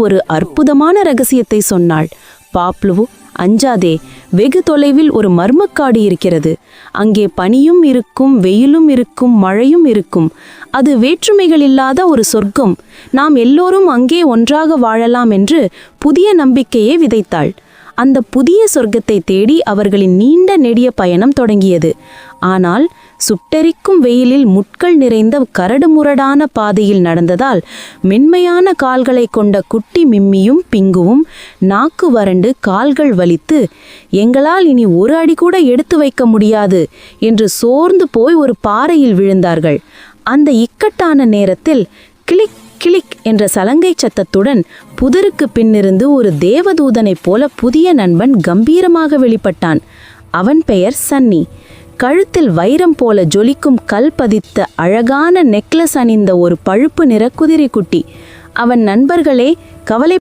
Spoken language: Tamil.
ஒரு அற்புதமான ரகசியத்தை சொன்னாள். பாப்லு, அஞ்சாதே, வெகு தொலைவில் ஒரு மர்மக்காடு இருக்கிறது. அங்கே பனியும் இருக்கும், வெயிலும் இருக்கும், மழையும் இருக்கும். அது வேற்றுமைகள் இல்லாத ஒரு சொர்க்கம். நாம் எல்லோரும் அங்கே ஒன்றாக வாழலாம் என்று புதிய நம்பிக்கையை விதைத்தாள். அந்த புதிய சொர்க்கத்தை தேடி அவர்களின் நீண்ட நெடிய பயணம் தொடங்கியது. ஆனால் சுட்டெரிக்கும் வெயிலில் முட்கள் நிறைந்த கரடுமுரடான பாதையில் நடந்ததால் மென்மையான கால்களை கொண்ட குட்டி மிம்மியும் பிங்குவும் நாக்கு வறண்டு கால்கள் வலித்து, எங்களால் இனி ஒரு அடி கூட எடுத்து வைக்க முடியாது என்று சோர்ந்து போய் ஒரு பாறையில் விழுந்தார்கள். அந்த இக்கட்டான நேரத்தில் கிளிக் கிளிக் என்ற சலங்கை சத்தத்துடன் புதருக்கு பின்னிருந்து ஒரு தேவதூதனைப் போல புதிய நண்பன் கம்பீரமாக வெளிப்பட்டான். அவன் பெயர் சன்னி. கழுத்தில் வைரம் போல ஜொலிக்கும் கல் பதித்த அழகான நெக்லஸ் அணிந்த ஒரு பழுப்பு நிற குதிரைக்குட்டி. அவன் நண்பர்களே, கவலை